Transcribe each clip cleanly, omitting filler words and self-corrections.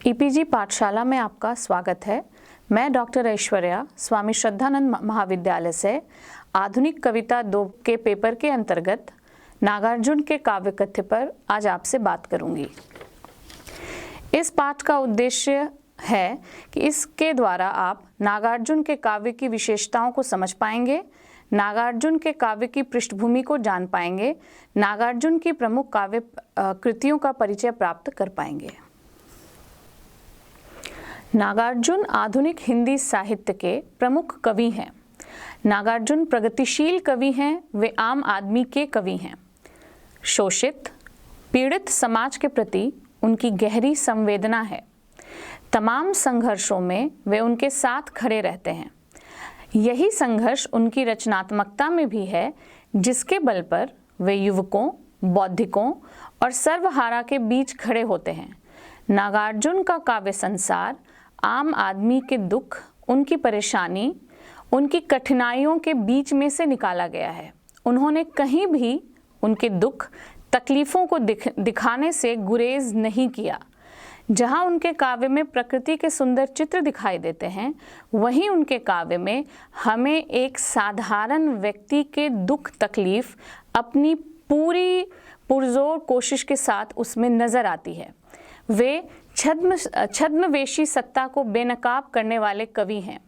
E-PG पाठशाला में आपका स्वागत है। मैं डॉक्टर ऐश्वर्या स्वामी श्रद्धानंद महाविद्यालय से आधुनिक कविता 2 के पेपर के अंतर्गत नागार्जुन के काव्य कथ्य पर आज आपसे बात करूंगी। इस पाठ का उद्देश्य है कि इसके द्वारा आप नागार्जुन के काव्य की विशेषताओं को समझ पाएंगे, नागार्जुन के काव्य की पृष्ठभूमि को जान पाएंगे, नागार्जुन की प्रमुख काव्य कृतियों का परिचय प्राप्त कर पाएंगे। नागार्जुन आधुनिक हिंदी साहित्य के प्रमुख कवि हैं। नागार्जुन प्रगतिशील कवि हैं, वे आम आदमी के कवि हैं। शोषित, पीड़ित समाज के प्रति उनकी गहरी संवेदना है। तमाम संघर्षों में वे उनके साथ खड़े रहते हैं। यही संघर्ष उनकी रचनात्मकता में भी है, जिसके बल पर वे युवकों, बौद्धिकों और सर्वहारा के बीच खड़े होते हैं। नागार्जुन का काव्य संसार आम आदमी के दुख, उनकी परेशानी, उनकी कठिनाइयों के बीच में से निकाला गया है। उन्होंने कहीं भी उनके दुख, तकलीफ़ों को दिखाने से गुरेज नहीं किया। जहाँ उनके काव्य में प्रकृति के सुंदर चित्र दिखाई देते हैं, वहीं उनके काव्य में हमें एक साधारण व्यक्ति के दुख तकलीफ अपनी पूरी पुरजोर कोशिश के साथ उसमें नज़र आती है। वे छद्मवेशी सत्ता को बेनकाब करने वाले कवि हैं।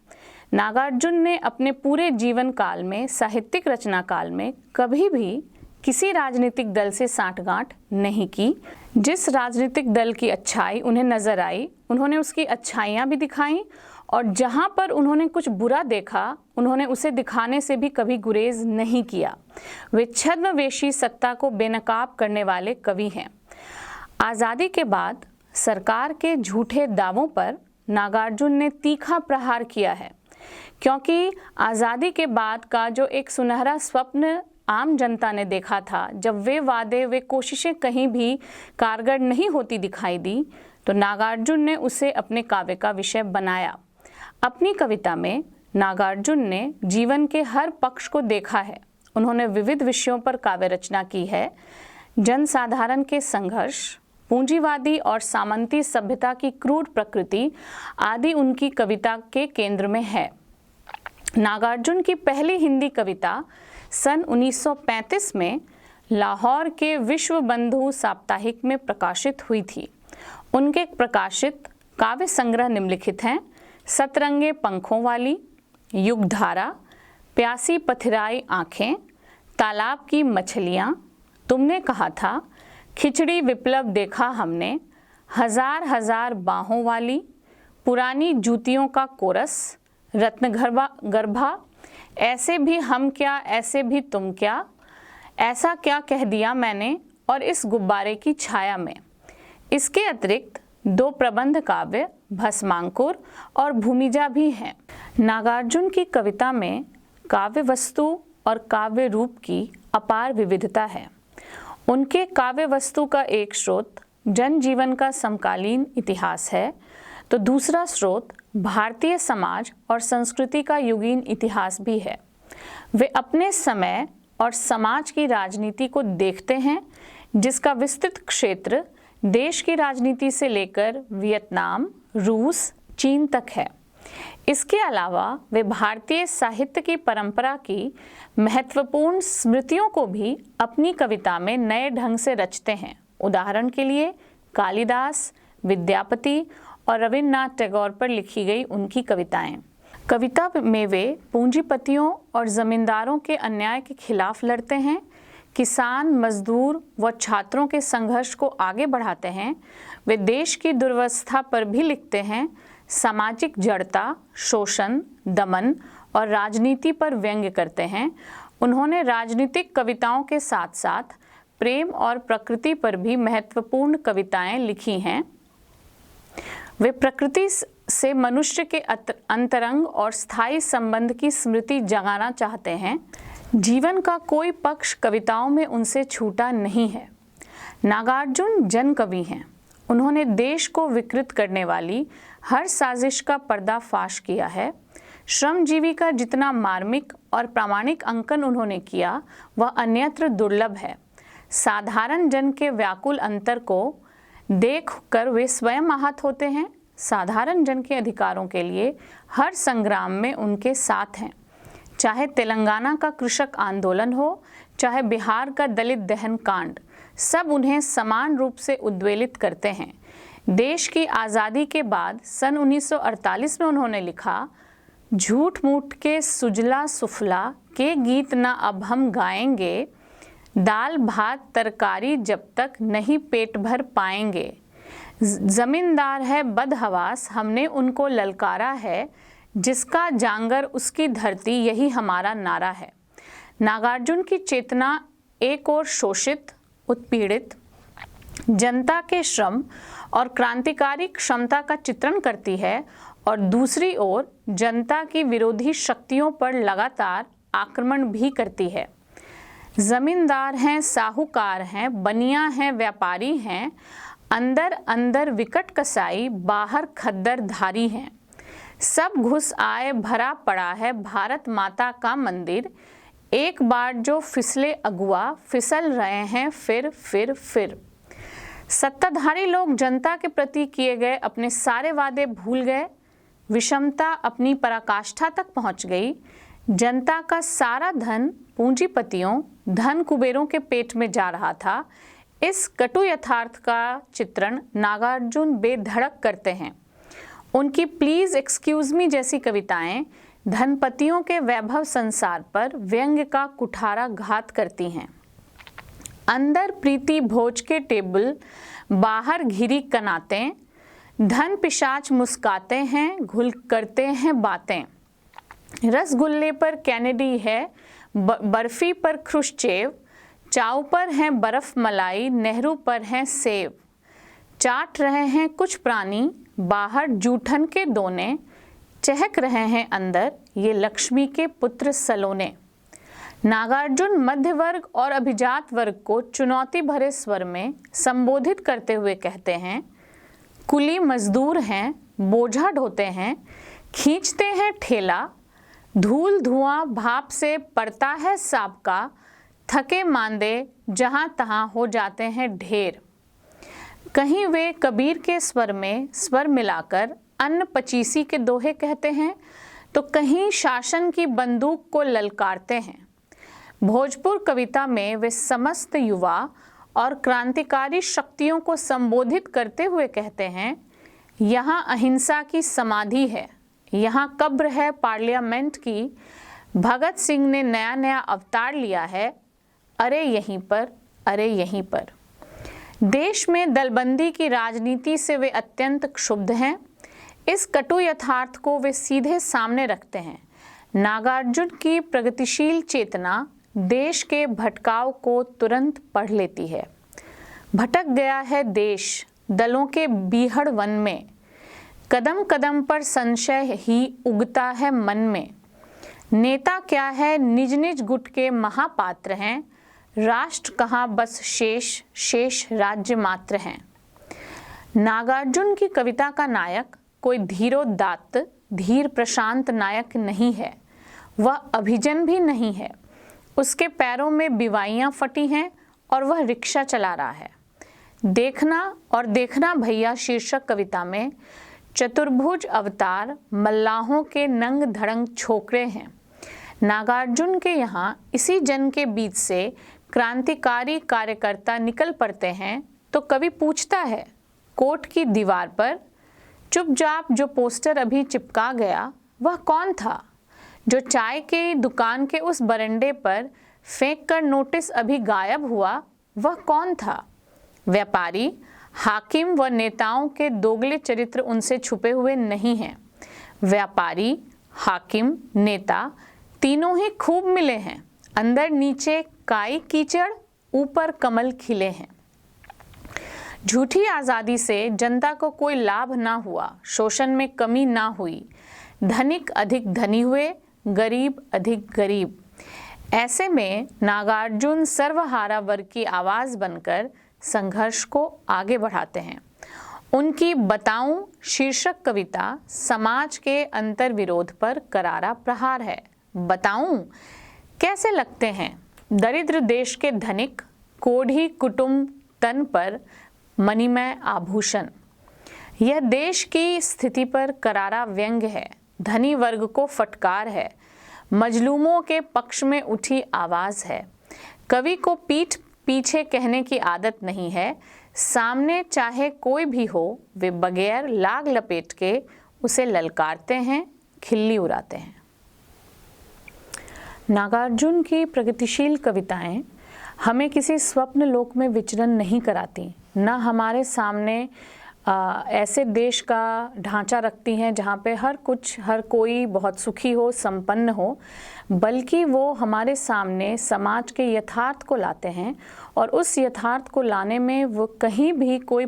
नागार्जुन ने अपने पूरे जीवन काल में, साहित्यिक रचना काल में कभी भी किसी राजनीतिक दल से सांठगांठ नहीं की। जिस राजनीतिक दल की अच्छाई उन्हें नजर आई, उन्होंने उसकी अच्छाइयाँ भी दिखाई, और जहाँ पर उन्होंने कुछ बुरा देखा, उन्होंने उसे दिखाने से भी कभी गुरेज नहीं किया। वे छद्मवेशी सत्ता को बेनकाब करने वाले कवि हैं। आज़ादी के बाद सरकार के झूठे दावों पर नागार्जुन ने तीखा प्रहार किया है, क्योंकि आज़ादी के बाद का जो एक सुनहरा स्वप्न आम जनता ने देखा था, जब वे वादे, वे कोशिशें कहीं भी कारगर नहीं होती दिखाई दी, तो नागार्जुन ने उसे अपने काव्य का विषय बनाया। अपनी कविता में नागार्जुन ने जीवन के हर पक्ष को देखा है। उन्होंने विविध विषयों पर काव्य रचना की है। जनसाधारण के संघर्ष, पूंजीवादी और सामंती सभ्यता की क्रूर प्रकृति आदि उनकी कविता के केंद्र में है। नागार्जुन की पहली हिंदी कविता सन 1935 में लाहौर के विश्व बंधु साप्ताहिक में प्रकाशित हुई थी। उनके प्रकाशित काव्य संग्रह निम्नलिखित हैं: सतरंगे पंखों वाली, युगधारा, प्यासी पथिराई आँखें, तालाब की मछलियाँ, तुमने कहा था, खिचड़ी विप्लव देखा हमने, हजार हजार बाहों वाली, पुरानी जूतियों का कोरस, रत्नगर्भा, ऐसे भी हम क्या, ऐसे भी तुम क्या, ऐसा क्या कह दिया मैंने, और इस गुब्बारे की छाया में। इसके अतिरिक्त 2 प्रबंध काव्य भस्मांकुर और भूमिजा भी हैं। नागार्जुन की कविता में काव्य वस्तु और काव्य रूप की अपार विविधता है। उनके काव्य वस्तु का एक स्रोत जनजीवन का समकालीन इतिहास है, तो दूसरा स्रोत भारतीय समाज और संस्कृति का युगीन इतिहास भी है। वे अपने समय और समाज की राजनीति को देखते हैं, जिसका विस्तृत क्षेत्र देश की राजनीति से लेकर वियतनाम, रूस, चीन तक है। इसके अलावा वे भारतीय साहित्य की परंपरा की महत्वपूर्ण स्मृतियों को भी अपनी कविता में नए ढंग से रचते हैं। उदाहरण के लिए कालिदास, विद्यापति और रविन्द्रनाथ टैगोर पर लिखी गई उनकी कविताएं। कविता में वे पूंजीपतियों और जमींदारों के अन्याय के खिलाफ लड़ते हैं, किसान, मजदूर व छात्रों के संघर्ष को आगे बढ़ाते हैं। वे देश की दुर्वस्था पर भी लिखते हैं, सामाजिक जड़ता, शोषण, दमन और राजनीति पर व्यंग्य करते हैं। उन्होंने राजनीतिक कविताओं के साथ साथ प्रेम और प्रकृति पर भी महत्वपूर्ण कविताएं लिखी हैं। वे प्रकृति से मनुष्य के अंतरंग और स्थायी संबंध की स्मृति जगाना चाहते हैं। जीवन का कोई पक्ष कविताओं में उनसे छूटा नहीं है। नागार्जुन जन कवि हैं। उन्होंने देश को विकृत करने वाली हर साजिश का पर्दाफाश किया है। श्रमजीवी का जितना मार्मिक और प्रामाणिक अंकन उन्होंने किया, वह अन्यत्र दुर्लभ है। साधारण जन के व्याकुल अंतर को देख कर वे स्वयं आहत होते हैं। साधारण जन के अधिकारों के लिए हर संग्राम में उनके साथ हैं। चाहे तेलंगाना का कृषक आंदोलन हो, चाहे बिहार का दलित दहन कांड, सब उन्हें समान रूप से उद्वेलित करते हैं। देश की आज़ादी के बाद सन 1948 में उन्होंने लिखा, झूठ मूठ के सुजला सुफला के गीत ना अब हम गाएंगे, दाल भात तरकारी जब तक नहीं पेट भर पाएंगे। जमींदार है बदहवास हमने उनको ललकारा है, जिसका जांगर उसकी धरती यही हमारा नारा है। नागार्जुन की चेतना एक ओर शोषित, उत्पीड़ित जनता के श्रम और क्रांतिकारी क्षमता का चित्रण करती है और दूसरी ओर जनता की विरोधी शक्तियों पर लगातार आक्रमण भी करती है। जमींदार हैं, साहूकार हैं, बनिया हैं, व्यापारी हैं, अंदर अंदर विकट कसाई, बाहर खद्दर धारी हैं। सब घुस आए भरा पड़ा है भारत माता का मंदिर, एक बार जो फिसले अगुआ फिसल रहे हैं फिर। सत्ताधारी लोग जनता के प्रति किए गए अपने सारे वादे भूल गए। विषमता अपनी पराकाष्ठा तक पहुंच गई। जनता का सारा धन पूंजीपतियों, धन कुबेरों के पेट में जा रहा था। इस कटु यथार्थ का चित्रण नागार्जुन बेधड़क करते हैं। उनकी प्लीज एक्सक्यूज मी जैसी कविताएं धनपतियों के वैभव संसार पर व्यंग्य का कुठारा घात करती हैं। अंदर प्रीति भोज के टेबल, बाहर घिरी कनातें, धन पिशाच मुस्काते हैं, घुल करते हैं बातें। रसगुल्ले पर कैनेडी है, बर्फी पर ख्रुश्चेव, चाव पर है बर्फ मलाई, नेहरू पर है सेव। चाट रहे हैं कुछ प्राणी, बाहर जूठन के दोने, चहक रहे हैं अंदर ये लक्ष्मी के पुत्र सलोने। नागार्जुन मध्य वर्ग और अभिजात वर्ग को चुनौती भरे स्वर में संबोधित करते हुए कहते हैं, कुली मजदूर हैं, बोझा ढोते हैं, खींचते हैं ठेला, धूल धुआं भाप से पड़ता है सांप का, थके मांदे जहां तहां हो जाते हैं ढेर। कहीं वे कबीर के स्वर में स्वर मिलाकर अन्न पचीसी के दोहे कहते हैं, तो कहीं शासन की बंदूक को ललकारते हैं। भोजपुर कविता में वे समस्त युवा और क्रांतिकारी शक्तियों को संबोधित करते हुए कहते हैं, यहाँ अहिंसा की समाधि है, यहाँ कब्र है पार्लियामेंट की, भगत सिंह ने नया नया अवतार लिया है, अरे यहीं पर, अरे यहीं पर। देश में दलबंदी की राजनीति से वे अत्यंत क्षुब्ध हैं। इस कटु यथार्थ को वे सीधे सामने रखते हैं। नागार्जुन की प्रगतिशील चेतना देश के भटकाव को तुरंत पढ़ लेती है। भटक गया है देश दलों के बीहड़ वन में, कदम कदम पर संशय ही उगता है मन में। नेता क्या है निज निज गुट के महापात्र हैं, राष्ट्र कहाँ बस शेष शेष राज्य मात्र हैं। नागार्जुन की कविता का नायक कोई धीरोदात्त धीर प्रशांत नायक नहीं है, वह अभिजन भी नहीं है। उसके पैरों में बिवाइयाँ फटी हैं और वह रिक्शा चला रहा है। देखना और देखना भैया शीर्षक कविता में चतुर्भुज अवतार मल्लाहों के नंग धड़ंग छोकरे हैं। नागार्जुन के यहाँ इसी जन के बीच से क्रांतिकारी कार्यकर्ता निकल पड़ते हैं तो कवि पूछता है, कोर्ट की दीवार पर चुपचाप जो पोस्टर अभी चिपका गया वह कौन था? जो चाय की दुकान के उस बरंडे पर फेंक कर नोटिस अभी गायब हुआ वह कौन था? व्यापारी, हाकिम व नेताओं के दोगले चरित्र उनसे छुपे हुए नहीं हैं। व्यापारी, हाकिम, नेता तीनों ही खूब मिले हैं। अंदर नीचे काई कीचड़, ऊपर कमल खिले हैं। झूठी आज़ादी से जनता को कोई लाभ ना हुआ, शोषण में कमी ना हुई, धनिक अधिक धनी हुए, गरीब अधिक गरीब। ऐसे में नागार्जुन सर्वहारा वर्ग की आवाज़ बनकर संघर्ष को आगे बढ़ाते हैं। उनकी बताऊं शीर्षक कविता समाज के अंतर विरोध पर करारा प्रहार है। बताऊं कैसे लगते हैं दरिद्र देश के धनिक, कोढ़ी कुटुंब तन पर मणिमय आभूषण। यह देश की स्थिति पर करारा व्यंग्य है, धनी वर्ग को फटकार है, मजलूमों के पक्ष में उठी आवाज है। कवि को पीठ पीछे कहने की आदत नहीं है, सामने चाहे कोई भी हो वे बगैर लाग लपेट के उसे ललकारते हैं, खिल्ली उड़ाते हैं। नागार्जुन की प्रगतिशील कविताएं हमें किसी स्वप्न लोक में विचरण नहीं कराती, न हमारे सामने ऐसे देश का ढांचा रखती हैं जहाँ पे हर कोई बहुत सुखी हो, संपन्न हो, बल्कि वो हमारे सामने समाज के यथार्थ को लाते हैं और उस यथार्थ को लाने में वो कहीं भी कोई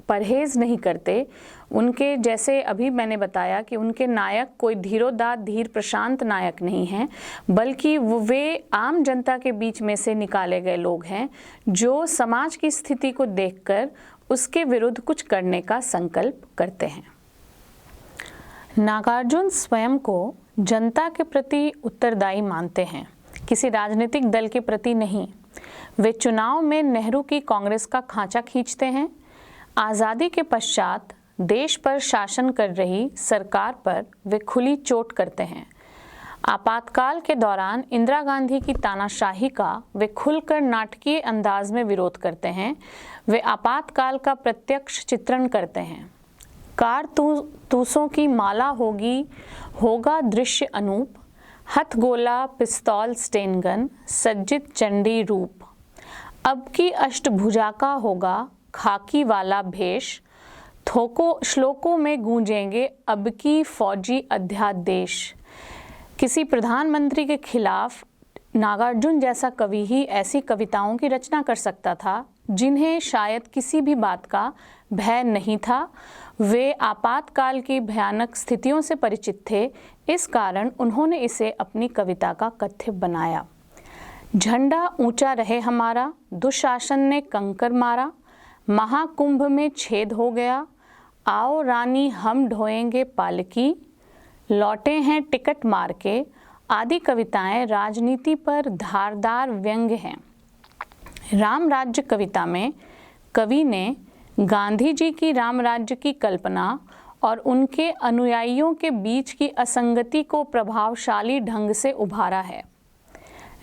परहेज़ नहीं करते। उनके जैसे अभी मैंने बताया कि उनके नायक कोई धीरोदात्त धीर प्रशांत नायक नहीं हैं, बल्कि वे आम जनता के बीच में से निकाले गए लोग हैं जो समाज की स्थिति को देखकर उसके विरुद्ध कुछ करने का संकल्प करते हैं। नागार्जुन स्वयं को जनता के प्रति उत्तरदायी मानते हैं, किसी राजनीतिक दल के प्रति नहीं। वे चुनाव में नेहरू की कांग्रेस का खांचा खींचते हैं। आज़ादी के पश्चात देश पर शासन कर रही सरकार पर वे खुली चोट करते हैं। आपातकाल के दौरान इंदिरा गांधी की तानाशाही का वे खुलकर नाटकीय अंदाज में विरोध करते हैं। वे आपातकाल का प्रत्यक्ष चित्रण करते हैं। कारतूसों की माला होगा दृश्य अनूप, हथगोला पिस्तौल स्टेनगन सज्जित चंडी रूप। अब की अष्टभुजा का होगा खाकी वाला भेष, थोकों श्लोकों में गूंजेंगे अब की फौजी अध्यादेश। किसी प्रधानमंत्री के खिलाफ नागार्जुन जैसा कवि ही ऐसी कविताओं की रचना कर सकता था जिन्हें शायद किसी भी बात का भय नहीं था। वे आपातकाल की भयानक स्थितियों से परिचित थे, इस कारण उन्होंने इसे अपनी कविता का कथ्य बनाया। झंडा ऊंचा रहे हमारा, दुशासन ने कंकर मारा, महाकुंभ में छेद हो गया, आओ रानी हम ढोएंगे पालकी, लौटे हैं टिकट मार के आदि कविताएं राजनीति पर धारदार व्यंग्य हैं। राम राज्य कविता में कवि ने गांधी जी की राम राज्य की कल्पना और उनके अनुयायियों के बीच की असंगति को प्रभावशाली ढंग से उभारा है।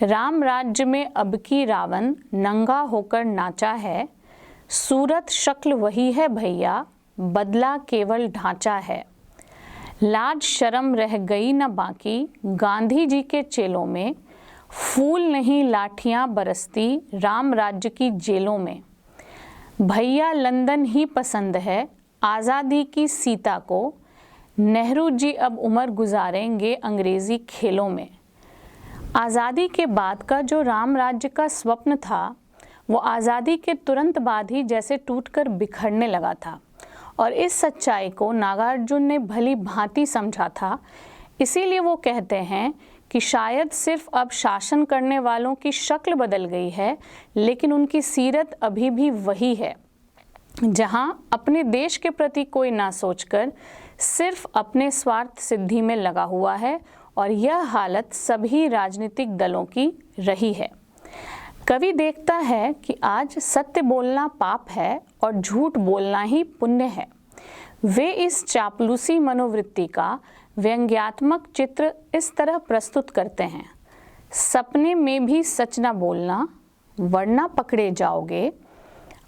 राम राज्य में अब की रावण नंगा होकर नाचा है, सूरत शक्ल वही है भैया, बदला केवल ढांचा है। लाज शर्म रह गई न बाकी गांधी जी के चेलों में, फूल नहीं लाठियां बरसती राम राज्य की जेलों में। भैया लंदन ही पसंद है आज़ादी की सीता को, नेहरू जी अब उम्र गुजारेंगे अंग्रेज़ी खेलों में। आज़ादी के बाद का जो राम राज्य का स्वप्न था वो आज़ादी के तुरंत बाद ही जैसे टूटकर बिखरने लगा था और इस सच्चाई को नागार्जुन ने भली भांति समझा था। इसीलिए वो कहते हैं कि शायद सिर्फ अब शासन करने वालों की शक्ल बदल गई है, लेकिन उनकी सीरत अभी भी वही है, जहां अपने देश के प्रति कोई ना सोचकर सिर्फ अपने स्वार्थ सिद्धि में लगा हुआ है, और यह हालत सभी राजनीतिक दलों की रही है। कवि देखता है कि आज सत्य बोलना पाप है और झूठ बोलना ही पुण्य है। वे इस चापलूसी मनोवृत्ति का व्यंग्यात्मक चित्र इस तरह प्रस्तुत करते हैं। सपने में भी सच न बोलना वरना पकड़े जाओगे,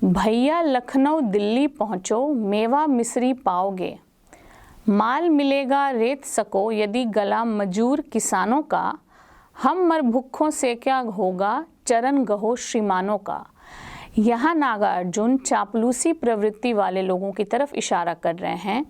भैया लखनऊ दिल्ली पहुँचो मेवा मिश्री पाओगे। माल मिलेगा रेत सको यदि गला मजूर किसानों का, हम मर भूखों से क्या होगा चरण गहो श्रीमानों का। यहाँ नागार्जुन चापलूसी प्रवृत्ति वाले लोगों की तरफ इशारा कर रहे हैं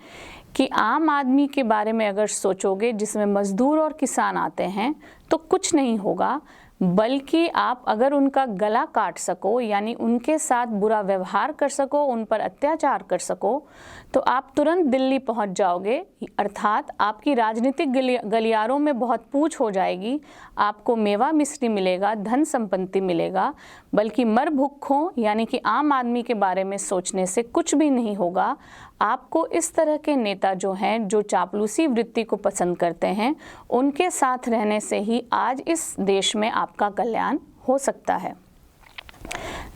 कि आम आदमी के बारे में अगर सोचोगे जिसमें मजदूर और किसान आते हैं तो कुछ नहीं होगा, बल्कि आप अगर उनका गला काट सको यानी उनके साथ बुरा व्यवहार कर सको, उन पर अत्याचार कर सको, तो आप तुरंत दिल्ली पहुंच जाओगे। अर्थात आपकी राजनीतिक गलियारों में बहुत पूछ हो जाएगी, आपको मेवा मिश्री मिलेगा, धन संपत्ति मिलेगा, बल्कि मर भूखों यानी कि आम आदमी के बारे में सोचने से कुछ भी नहीं होगा। आपको इस तरह के नेता जो हैं, जो चापलूसी वृत्ति को पसंद करते हैं, उनके साथ रहने से ही आज इस देश में आपका कल्याण हो सकता है।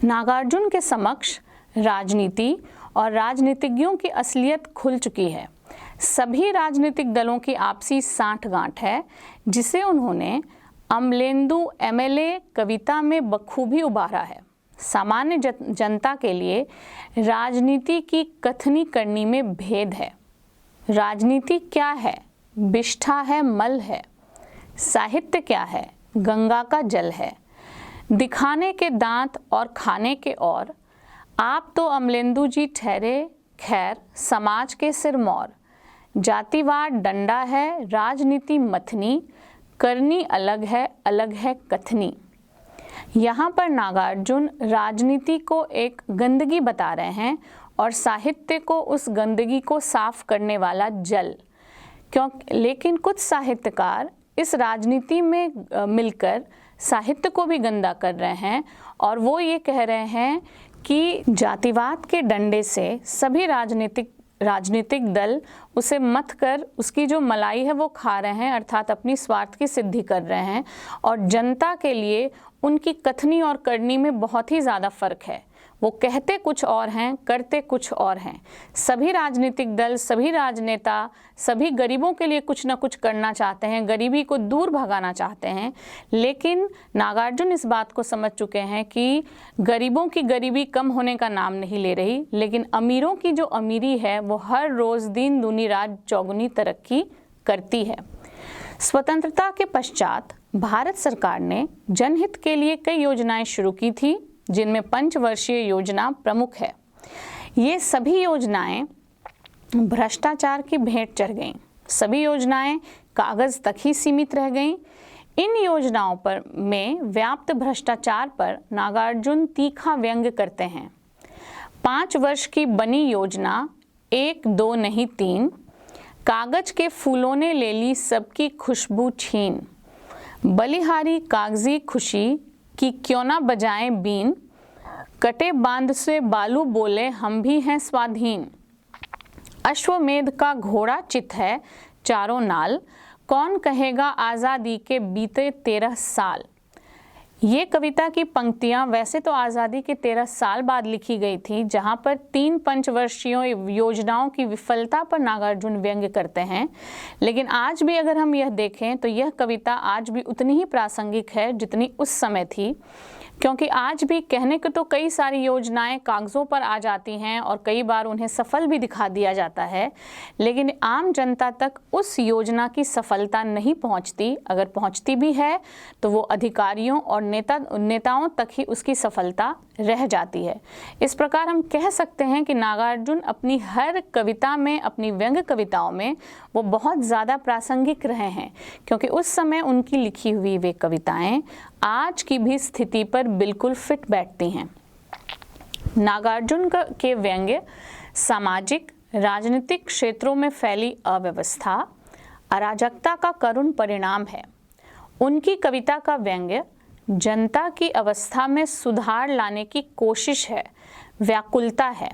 नागार्जुन के समक्ष राजनीति और राजनीतिज्ञों की असलियत खुल चुकी है। सभी राजनीतिक दलों की आपसी सांठ-गांठ है, जिसे उन्होंने अमलेंदु एमएलए कविता में बखूबी उबारा है। सामान्य जनता के लिए राजनीति की कथनी करनी में भेद है। राजनीति क्या है? विष्ठा है, मल है। साहित्य क्या है? गंगा का जल है। दिखाने के दांत और खाने के और। आप तो अमलेंदु जी ठहरे, खैर समाज के सिरमौर। जातिवाद डंडा है, राजनीति मथनी, करनी अलग है कथनी। यहाँ पर नागार्जुन राजनीति को एक गंदगी बता रहे हैं और साहित्य को उस गंदगी को साफ करने वाला जल। लेकिन कुछ साहित्यकार इस राजनीति में मिलकर साहित्य को भी गंदा कर रहे हैं और वो ये कह रहे हैं कि जातिवाद के डंडे से सभी राजनीतिक दल उसे मथ कर उसकी जो मलाई है वो खा रहे हैं, अर्थात अपनी स्वार्थ की सिद्धि कर रहे हैं। और जनता के लिए उनकी कथनी और करनी में बहुत ही ज़्यादा फर्क है। वो कहते कुछ और हैं, करते कुछ और हैं। सभी राजनीतिक दल, सभी राजनेता, सभी गरीबों के लिए कुछ ना कुछ करना चाहते हैं, गरीबी को दूर भगाना चाहते हैं। लेकिन नागार्जुन इस बात को समझ चुके हैं कि गरीबों की गरीबी कम होने का नाम नहीं ले रही, लेकिन अमीरों की जो अमीरी है वो हर रोज़ दिन दूनी रात चौगुनी तरक्की करती है। स्वतंत्रता के पश्चात भारत सरकार ने जनहित के लिए कई योजनाएं शुरू की थी, जिनमें पंचवर्षीय योजना प्रमुख है। ये सभी योजनाएं भ्रष्टाचार की भेंट चढ़ गईं। सभी योजनाएं कागज तक ही सीमित रह गईं। इन योजनाओं में व्याप्त भ्रष्टाचार पर नागार्जुन तीखा व्यंग्य करते हैं। 5 वर्ष की बनी योजना 1, 2 नहीं 3, कागज के फूलों ने ले ली सबकी खुशबू छीन। बलिहारी कागजी खुशी कि क्यों ना बजाएं बीन, कटे बांध से बालू बोले हम भी हैं स्वाधीन। अश्वमेध का घोड़ा चित है चारों नाल, कौन कहेगा आज़ादी के बीते 13 साल। ये कविता की पंक्तियां वैसे तो आज़ादी के 13 साल बाद लिखी गई थी, जहां पर 3 पंचवर्षीय योजनाओं की विफलता पर नागार्जुन व्यंग्य करते हैं। लेकिन आज भी अगर हम यह देखें तो यह कविता आज भी उतनी ही प्रासंगिक है जितनी उस समय थी, क्योंकि आज भी कहने को तो कई सारी योजनाएं कागज़ों पर आ जाती हैं और कई बार उन्हें सफल भी दिखा दिया जाता है, लेकिन आम जनता तक उस योजना की सफलता नहीं पहुंचती। अगर पहुंचती भी है तो वो अधिकारियों और नेताओं तक ही उसकी सफलता रह जाती है। इस प्रकार हम कह सकते हैं कि नागार्जुन अपनी हर कविता में, अपनी व्यंग्य कविताओं में वो बहुत ज़्यादा प्रासंगिक रहे हैं, क्योंकि उस समय उनकी लिखी हुई वे कविताएं आज की भी स्थिति पर बिल्कुल फिट बैठती हैं। नागार्जुन के व्यंग्य सामाजिक, राजनीतिक क्षेत्रों में फैली अव्यवस्था, अराजकता का करुण परिणाम है। उनकी कविता का व्यंग्य जनता की अवस्था में सुधार लाने की कोशिश है, व्याकुलता है।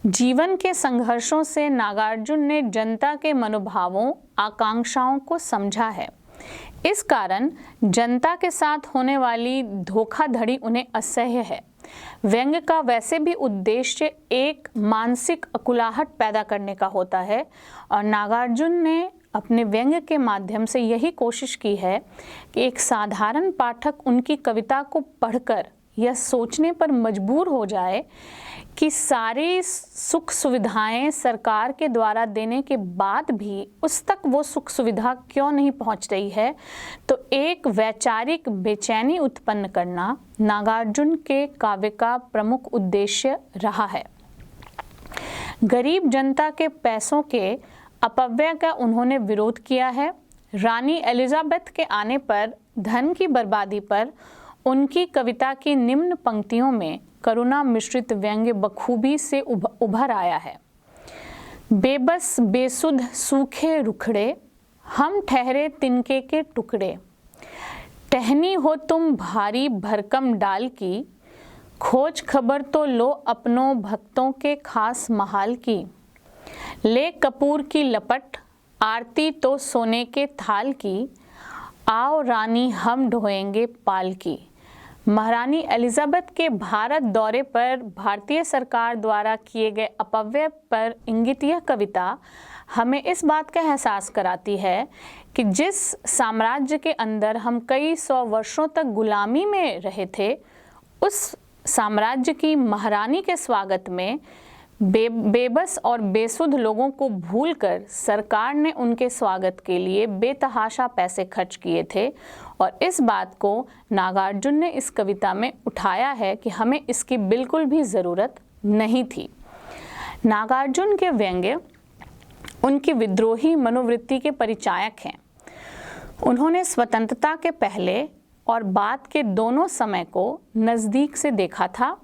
जीवन के संघर्षों से नागार्जुन ने जनता के मनोभावों, आकांक्षाओं को समझा है। इस कारण जनता के साथ होने वाली धोखाधड़ी उन्हें असह्य है। व्यंग्य का वैसे भी उद्देश्य एक मानसिक अकुलाहट पैदा करने का होता है और नागार्जुन ने अपने व्यंग्य के माध्यम से यही कोशिश की है कि एक साधारण पाठक उनकी कविता को पढ़कर यह सोचने पर मजबूर हो जाए कि सारी सुख सुविधाएं सरकार के द्वारा देने के बाद भी उस तक वो सुख सुविधा क्यों नहीं पहुंच रही है। तो एक वैचारिक बेचैनी उत्पन्न करना नागार्जुन के काव्य का प्रमुख उद्देश्य रहा है। गरीब जनता के पैसों के अपव्यय का उन्होंने विरोध किया है। रानी एलिजाबेथ के आने पर धन की बर्बादी पर उनकी कविता की निम्न पंक्तियों में करुणा मिश्रित व्यंग्य बखूबी से उभर आया है। बेबस बेसुध सूखे रुखड़े, हम ठहरे तिनके के टुकड़े। टहनी हो तुम भारी भरकम डाल की, खोज खबर तो लो अपनों भक्तों के खास महाल की। ले कपूर की लपट, आरती तो सोने के थाल की। आओ रानी हम ढोएंगे पाल की। महारानी एलिजाबेथ के भारत दौरे पर भारतीय सरकार द्वारा किए गए अपव्यय पर इंगित यह कविता हमें इस बात का एहसास कराती है कि जिस साम्राज्य के अंदर हम कई सौ वर्षों तक गुलामी में रहे थे, उस साम्राज्य की महारानी के स्वागत में बेबस और बेसुध लोगों को भूलकर सरकार ने उनके स्वागत के लिए बेतहाशा पैसे खर्च किए थे। और इस बात को नागार्जुन ने इस कविता में उठाया है कि हमें इसकी बिल्कुल भी ज़रूरत नहीं थी। नागार्जुन के व्यंग्य उनकी विद्रोही मनोवृत्ति के परिचायक हैं। उन्होंने स्वतंत्रता के पहले और बाद के दोनों समय को नज़दीक से देखा था।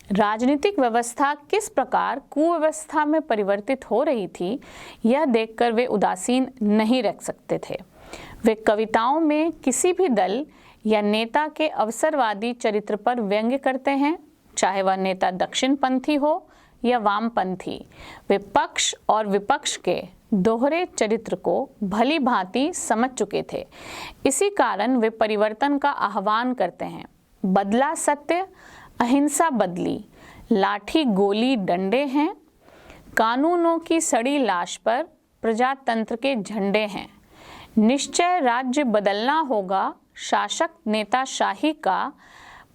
राजनीतिक व्यवस्था किस प्रकार कुव्यवस्था में परिवर्तित हो रही थी, यह देखकर वे उदासीन नहीं रह सकते थे। वे कविताओं में किसी भी दल या नेता के अवसरवादी चरित्र पर व्यंग्य करते हैं, चाहे वह नेता दक्षिणपंथी हो या वामपंथी। वे पक्ष और विपक्ष के दोहरे चरित्र को भली भांति समझ चुके थे। इसी कारण वे परिवर्तन का आह्वान करते हैं। बदला सत्य, अहिंसा बदली, लाठी गोली डंडे हैं, कानूनों की सड़ी लाश पर प्रजातंत्र के झंडे हैं। निश्चय राज्य बदलना होगा, शासक नेताशाही का,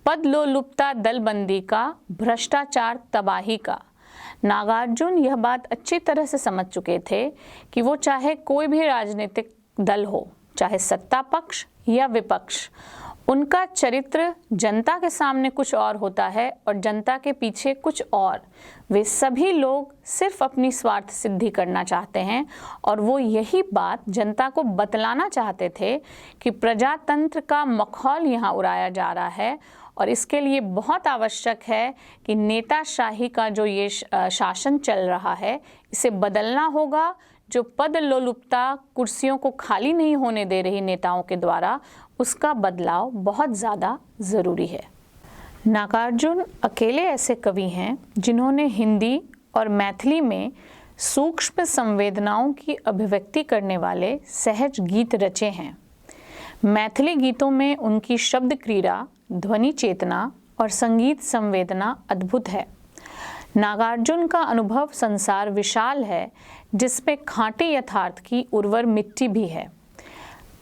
पदलोलुपता दलबंदी का, भ्रष्टाचार तबाही का। नागार्जुन यह बात अच्छी तरह से समझ चुके थे कि वो चाहे कोई भी राजनीतिक दल हो, चाहे सत्ता पक्ष या विपक्ष, उनका चरित्र जनता के सामने कुछ और होता है और जनता के पीछे कुछ और। वे सभी लोग सिर्फ अपनी स्वार्थ सिद्धि करना चाहते हैं और वो यही बात जनता को बतलाना चाहते थे कि प्रजातंत्र का मखौल यहाँ उड़ाया जा रहा है और इसके लिए बहुत आवश्यक है कि नेताशाही का जो ये शासन चल रहा है, इसे बदलना होगा। जो पद लोलुपता कुर्सियों को खाली नहीं होने दे रही नेताओं के द्वारा, उसका बदलाव बहुत ज़्यादा ज़रूरी है। नागार्जुन अकेले ऐसे कवि हैं जिन्होंने हिंदी और मैथिली में सूक्ष्म संवेदनाओं की अभिव्यक्ति करने वाले सहज गीत रचे हैं। मैथिली गीतों में उनकी शब्द क्रीड़ा, ध्वनि चेतना और संगीत संवेदना अद्भुत है। नागार्जुन का अनुभव संसार विशाल है, जिसमें खाँटी यथार्थ की उर्वर मिट्टी भी है।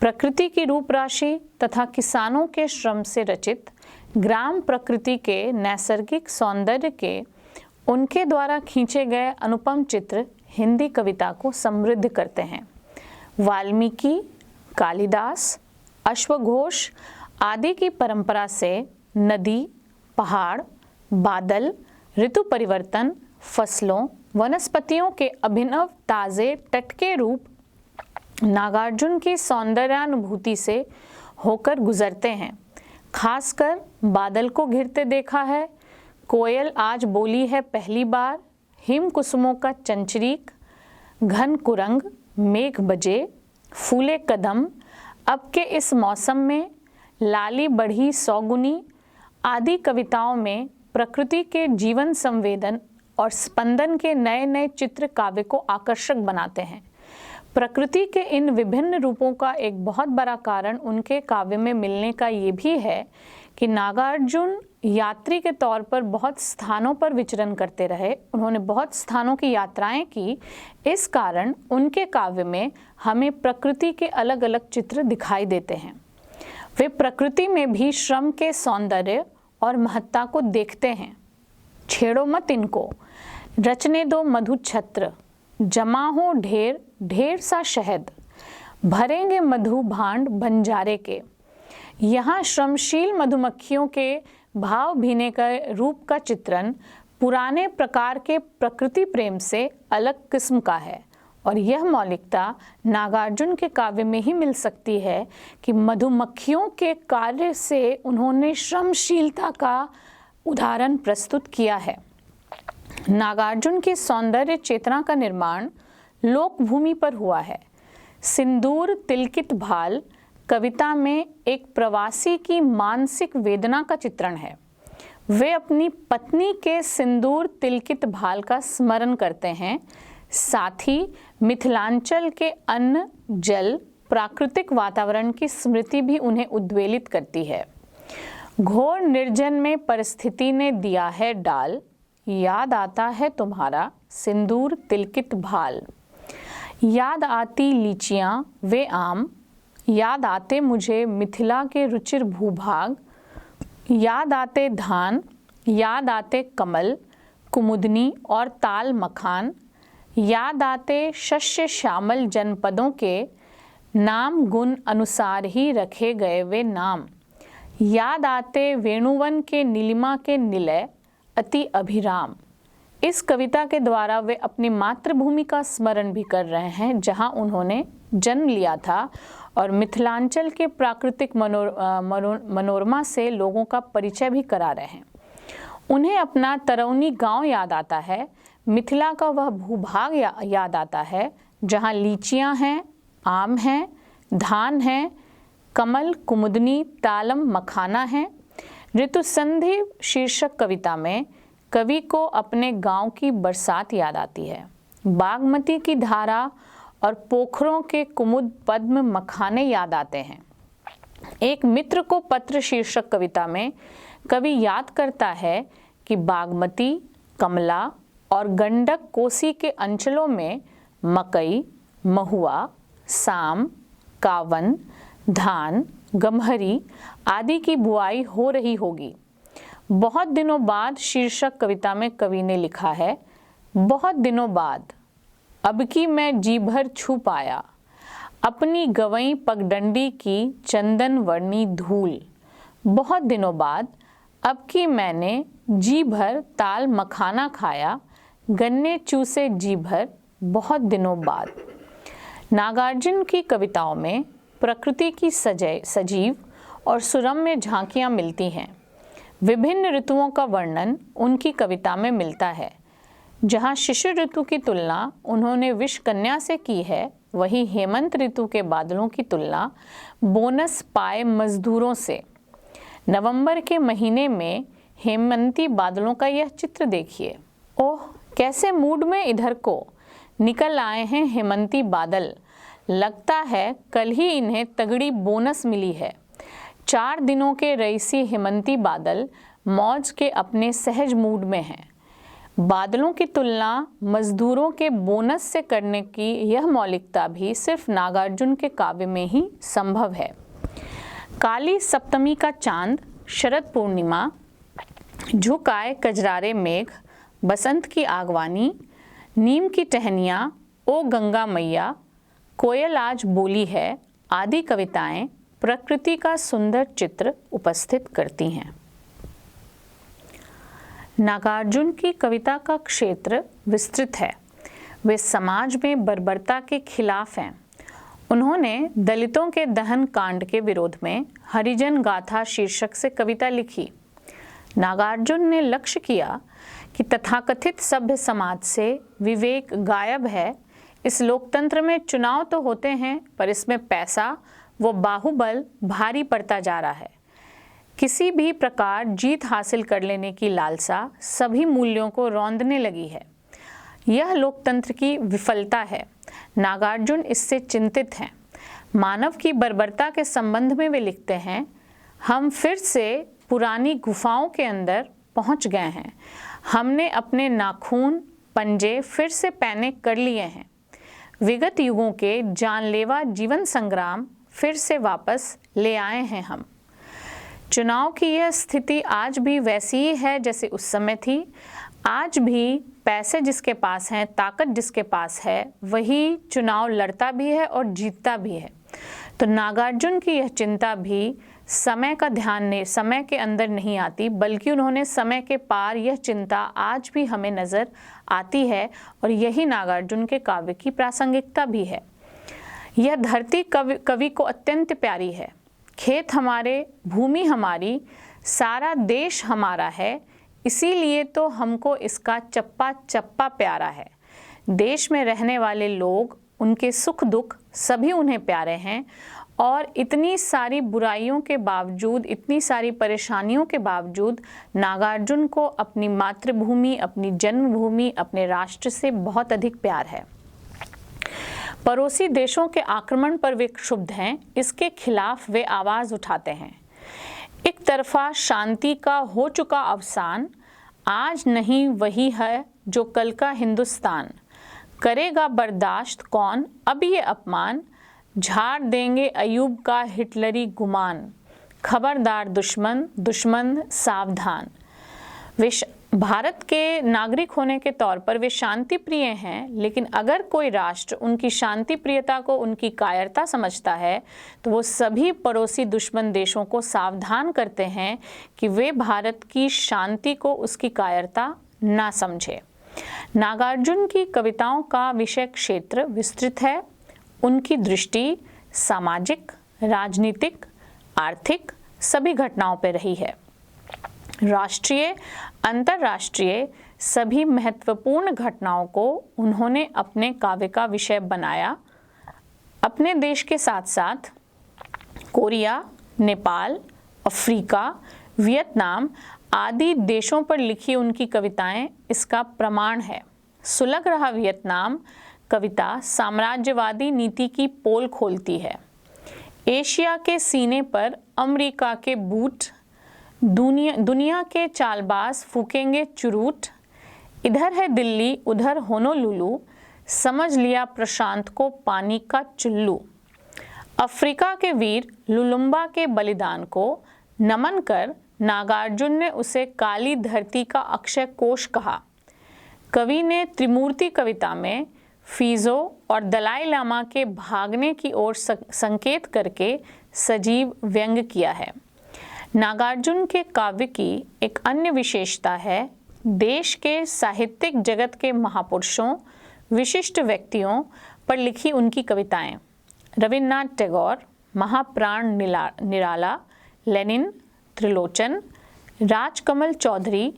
प्रकृति की रूप राशि तथा किसानों के श्रम से रचित ग्राम प्रकृति के नैसर्गिक सौंदर्य के उनके द्वारा खींचे गए अनुपम चित्र हिंदी कविता को समृद्ध करते हैं। वाल्मीकि, कालिदास, अश्वघोष आदि की परंपरा से नदी, पहाड़, बादल, ऋतु परिवर्तन, फसलों, वनस्पतियों के अभिनव ताज़े टटके रूप नागार्जुन की सौंदर्यानुभूति से होकर गुजरते हैं। खासकर बादल को घिरते देखा है, कोयल आज बोली है पहली बार, हिम कुसुमों का चंचरीक, घन कुरंग, मेघ बजे, फूले कदम, अब के इस मौसम में, लाली बढ़ी सौगुनी आदि कविताओं में प्रकृति के जीवन संवेदन और स्पंदन के नए नए चित्र काव्य को आकर्षक बनाते हैं। प्रकृति के इन विभिन्न रूपों का एक बहुत बड़ा कारण उनके काव्य में मिलने का ये भी है कि नागार्जुन यात्री के तौर पर बहुत स्थानों पर विचरण करते रहे। उन्होंने बहुत स्थानों की यात्राएं की। इस कारण उनके काव्य में हमें प्रकृति के अलग अलग चित्र दिखाई देते हैं। वे प्रकृति में भी श्रम के सौंदर्य और महत्ता को देखते हैं। छेड़ो मत इनको, रचने दो मधु छत्र, जमा हो ढेर ढेर सा शहद, भरेंगे मधु भांड बंजारे के। यहाँ श्रमशील मधुमक्खियों के भाव भीने का रूप का चित्रण पुराने प्रकार के प्रकृति प्रेम से अलग किस्म का है और यह मौलिकता नागार्जुन के काव्य में ही मिल सकती है कि मधुमक्खियों के कार्य से उन्होंने श्रमशीलता का उदाहरण प्रस्तुत किया है। नागार्जुन की सौंदर्य चेतना का निर्माण लोकभूमि पर हुआ है। सिंदूर तिलकित भाल कविता में एक प्रवासी की मानसिक वेदना का चित्रण है। वे अपनी पत्नी के सिंदूर तिलकित भाल का स्मरण करते हैं। साथ ही मिथिलांचल के अन्न, जल, प्राकृतिक वातावरण की स्मृति भी उन्हें उद्वेलित करती है। घोर निर्जन में परिस्थिति ने दिया है डाल, याद आता है तुम्हारा सिंदूर तिलकित भाल। याद आती लीचियाँ वे आम, याद आते मुझे मिथिला के रुचिर भूभाग। याद आते धान, याद आते कमल, कुमुदनी और ताल मखान। याद आते शस्य श्यामल जनपदों के, नाम गुण अनुसार ही रखे गए वे नाम। याद आते वेणुवन के नीलिमा के निलय, अति अभिराम। इस कविता के द्वारा वे अपनी मातृभूमि का स्मरण भी कर रहे हैं, जहां उन्होंने जन्म लिया था, और मिथिलांचल के प्राकृतिक मनोरमा से लोगों का परिचय भी करा रहे हैं। उन्हें अपना तरौनी गांव याद आता है, मिथिला का वह भूभाग याद आता है जहां लीचियां हैं, आम हैं, धान हैं, कमल, कुमुदनी, तालम, मखाना है। ऋतुसंधि शीर्षक कविता में कवि को अपने गांव की बरसात याद आती है। बागमती की धारा और पोखरों के कुमुद, पद्म, मखाने याद आते हैं। एक मित्र को पत्र शीर्षक कविता में कवि याद करता है कि बागमती, कमला और गंडक कोसी के अंचलों में मकई, महुआ, साम, कावन, धान, गम्हरी आदि की बुआई हो रही होगी। बहुत दिनों बाद शीर्षक कविता में कवि ने लिखा है, बहुत दिनों बाद अब की मैं जी भर छू पाया, अपनी गवई पगडंडी की चंदन वर्णी धूल। बहुत दिनों बाद अब की मैंने जी भर ताल मखाना खाया, गन्ने चूसे जी भर बहुत दिनों बाद। नागार्जुन की कविताओं में प्रकृति की सजीव और सुरम्य झांकियाँ मिलती हैं। विभिन्न ऋतुओं का वर्णन उनकी कविता में मिलता है। जहाँ शिशिर ऋतु की तुलना उन्होंने विषकन्या से की है, वहीं हेमंत ऋतु के बादलों की तुलना बोनस पाए मजदूरों से। नवंबर के महीने में हेमंती बादलों का यह चित्र देखिए। ओह, कैसे मूड में इधर को निकल आए हैं हेमंती बादल। लगता है कल ही इन्हें तगड़ी बोनस मिली है। 4 दिनों के रईसी हेमंती बादल मौज के अपने सहज मूड में हैं। बादलों की तुलना मजदूरों के बोनस से करने की यह मौलिकता भी सिर्फ नागार्जुन के काव्य में ही संभव है। काली सप्तमी का चांद, शरद पूर्णिमा, झुकाए कजरारे मेघ, बसंत की आगवानी, नीम की टहनियाँ, ओ गंगा मैया, कोयल आज बोली है आदि कविताएं प्रकृति का सुंदर चित्र उपस्थित करती हैं। नागार्जुन की कविता का क्षेत्र विस्तृत है। वे समाज में बर्बरता के खिलाफ हैं। उन्होंने दलितों के दहन कांड के विरोध में हरिजन गाथा शीर्षक से कविता लिखी। नागार्जुन ने लक्ष्य किया कि तथाकथित सभ्य समाज से विवेक गायब है। इस लोकतंत्र में चुनाव तो होते हैं, पर इसमें पैसा व बाहुबल भारी पड़ता जा रहा है। किसी भी प्रकार जीत हासिल कर लेने की लालसा सभी मूल्यों को रौंदने लगी है। यह लोकतंत्र की विफलता है। नागार्जुन इससे चिंतित हैं। मानव की बर्बरता के संबंध में वे लिखते हैं, हम फिर से पुरानी गुफाओं के अंदर पहुंच गए हैं। हमने अपने नाखून पंजे फिर से पैने कर लिए हैं। विगत युगों के जानलेवा जीवन संग्राम फिर से वापस ले आए हैं हम। चुनाव की यह स्थिति आज भी वैसी ही है जैसे उस समय थी। आज भी पैसे जिसके पास हैं, ताकत जिसके पास है, वही चुनाव लड़ता भी है और जीतता भी है। तो नागार्जुन की यह चिंता भी समय का ध्यान नहीं, समय के अंदर नहीं आती, बल्कि उन्होंने समय के पार यह चिंता आज भी हमें नज़र आती है, और यही नागार्जुन के काव्य की प्रासंगिकता भी है। यह धरती कवि को अत्यंत प्यारी है। खेत हमारे, भूमि हमारी, सारा देश हमारा है, इसीलिए तो हमको इसका चप्पा चप्पा प्यारा है। देश में रहने वाले लोग, उनके सुख दुख सभी उन्हें प्यारे हैं, और इतनी सारी बुराइयों के बावजूद, इतनी सारी परेशानियों के बावजूद नागार्जुन को अपनी मातृभूमि, अपनी जन्मभूमि, अपने राष्ट्र से बहुत अधिक प्यार है। पड़ोसी देशों के आक्रमण पर वे क्षुब्ध हैं, इसके खिलाफ वे आवाज़ उठाते हैं। एक तरफा शांति का हो चुका अवसान, आज नहीं वही है जो कल का हिंदुस्तान। करेगा बर्दाश्त कौन अब ये अपमान, झाड़ देंगे अयूब का हिटलरी गुमान। खबरदार दुश्मन दुश्मन सावधान। वे भारत के नागरिक होने के तौर पर वे शांति प्रिय हैं, लेकिन अगर कोई राष्ट्र उनकी शांति प्रियता को उनकी कायरता समझता है तो वो सभी पड़ोसी दुश्मन देशों को सावधान करते हैं कि वे भारत की शांति को उसकी कायरता ना समझे। नागार्जुन की कविताओं का विषय क्षेत्र विस्तृत है। उनकी दृष्टि सामाजिक, राजनीतिक, आर्थिक सभी घटनाओं पर रही है। राष्ट्रीय, अंतर्राष्ट्रीय सभी महत्वपूर्ण घटनाओं को उन्होंने अपने काव्य का विषय बनाया। अपने देश के साथ साथ कोरिया, नेपाल, अफ्रीका, वियतनाम आदि देशों पर लिखी उनकी कविताएं इसका प्रमाण है। सुलग रहा वियतनाम कविता साम्राज्यवादी नीति की पोल खोलती है। एशिया के सीने पर अमेरिका के बूट, दुनिया के चालबाज फूकेंगे चुरूट। इधर है दिल्ली उधर होनोलुलु, समझ लिया प्रशांत को पानी का चुल्लू। अफ्रीका के वीर लुलुम्बा के बलिदान को नमन कर नागार्जुन ने उसे काली धरती का अक्षय कोश कहा। कवि ने त्रिमूर्ति कविता में फीजो और दलाई लामा के भागने की ओर संकेत करके सजीव व्यंग किया है। नागार्जुन के काव्य की एक अन्य विशेषता है देश के साहित्यिक जगत के महापुरुषों, विशिष्ट व्यक्तियों पर लिखी उनकी कविताएं। रविन्द्रनाथ टैगोर, महाप्राण निराला, लेनिन, त्रिलोचन, राजकमल चौधरी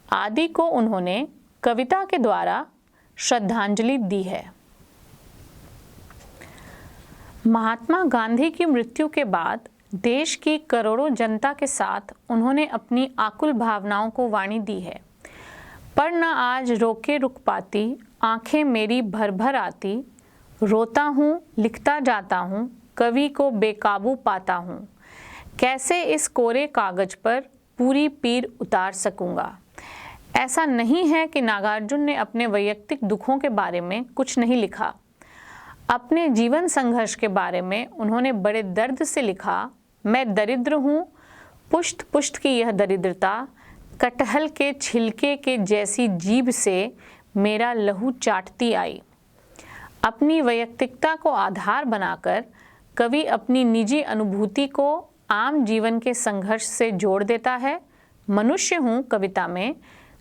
आदि को उन्होंने कविता के द्वारा श्रद्धांजलि दी है। महात्मा गांधी की मृत्यु के बाद देश की करोड़ों जनता के साथ उन्होंने अपनी आकुल भावनाओं को वाणी दी है। पर न आज रोके रुक पाती, आंखें मेरी भर भर आती। रोता हूँ, लिखता जाता हूँ, कवि को बेकाबू पाता हूँ। कैसे इस कोरे कागज पर पूरी पीर उतार सकूँगा। ऐसा नहीं है कि नागार्जुन ने अपने वैयक्तिक दुखों के बारे में कुछ नहीं लिखा। अपने जीवन संघर्ष के बारे में उन्होंने बड़े दर्द से लिखा। मैं दरिद्र हूँ, पुष्ट पुष्ट की यह दरिद्रता, कटहल के छिलके के जैसी जीभ से मेरा लहू चाटती आई। अपनी वैयक्तिकता को आधार बनाकर कवि अपनी निजी अनुभूति को आम जीवन के संघर्ष से जोड़ देता है। मनुष्य हूँ कविता में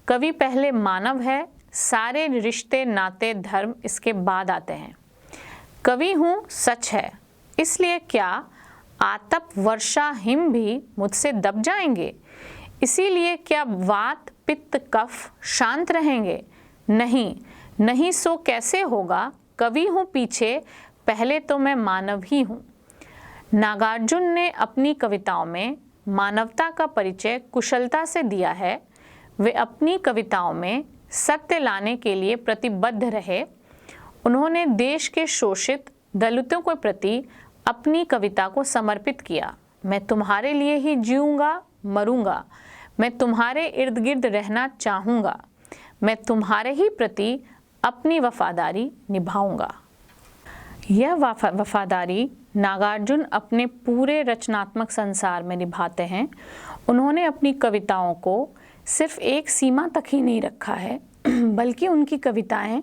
कवि पहले मानव है, सारे रिश्ते नाते धर्म इसके बाद आते हैं। कवि हूँ सच है, इसलिए क्या आतप वर्षा हिम भी मुझसे दब जाएंगे। इसीलिए क्या वात पित्त कफ शांत रहेंगे। नहीं नहीं, सो कैसे होगा। कवि हूँ पीछे, पहले तो मैं मानव ही हूँ। नागार्जुन ने अपनी कविताओं में मानवता का परिचय कुशलता से दिया है। वे अपनी कविताओं में सत्य लाने के लिए प्रतिबद्ध रहे। उन्होंने देश के शोषित दलितों के प्रति अपनी कविता को समर्पित किया। मैं तुम्हारे लिए ही जीऊँगा मरूंगा, मैं तुम्हारे इर्द गिर्द रहना चाहूँगा, मैं तुम्हारे ही प्रति अपनी वफादारी निभाऊंगा। यह वफादारी नागार्जुन अपने पूरे रचनात्मक संसार में निभाते हैं। उन्होंने अपनी कविताओं को सिर्फ एक सीमा तक ही नहीं रखा है, बल्कि उनकी कविताएं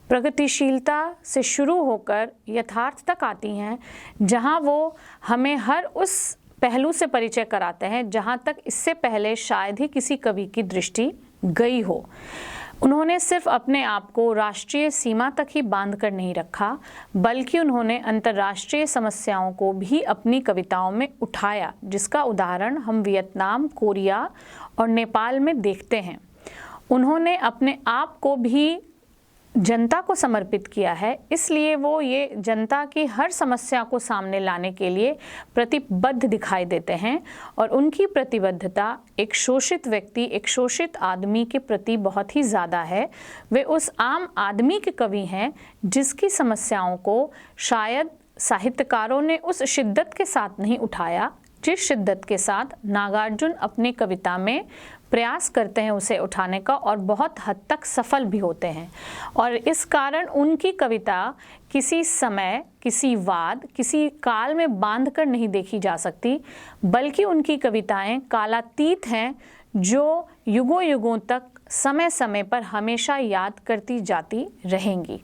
प्रगतिशीलता से शुरू होकर यथार्थ तक आती हैं, जहां वो हमें हर उस पहलू से परिचय कराते हैं जहां तक इससे पहले शायद ही किसी कवि की दृष्टि गई हो। उन्होंने सिर्फ अपने आप को राष्ट्रीय सीमा तक ही बांध कर नहीं रखा, बल्कि उन्होंने अंतर्राष्ट्रीय समस्याओं को भी अपनी कविताओं में उठाया, जिसका उदाहरण हम वियतनाम, कोरिया और नेपाल में देखते हैं। उन्होंने अपने आप को भी जनता को समर्पित किया है, इसलिए वो ये जनता की हर समस्या को सामने लाने के लिए प्रतिबद्ध दिखाई देते हैं। और उनकी प्रतिबद्धता एक शोषित व्यक्ति, एक शोषित आदमी के प्रति बहुत ही ज़्यादा है। वे उस आम आदमी के कवि हैं जिसकी समस्याओं को शायद साहित्यकारों ने उस शिद्दत के साथ नहीं उठाया जिस शिद्दत के साथ नागार्जुन अपनी कविता में प्रयास करते हैं उसे उठाने का, और बहुत हद तक सफल भी होते हैं। और इस कारण उनकी कविता किसी समय, किसी वाद, किसी काल में बांध कर नहीं देखी जा सकती, बल्कि उनकी कविताएं कालातीत हैं, जो युगों युगों तक समय समय पर हमेशा याद करती जाती रहेंगी।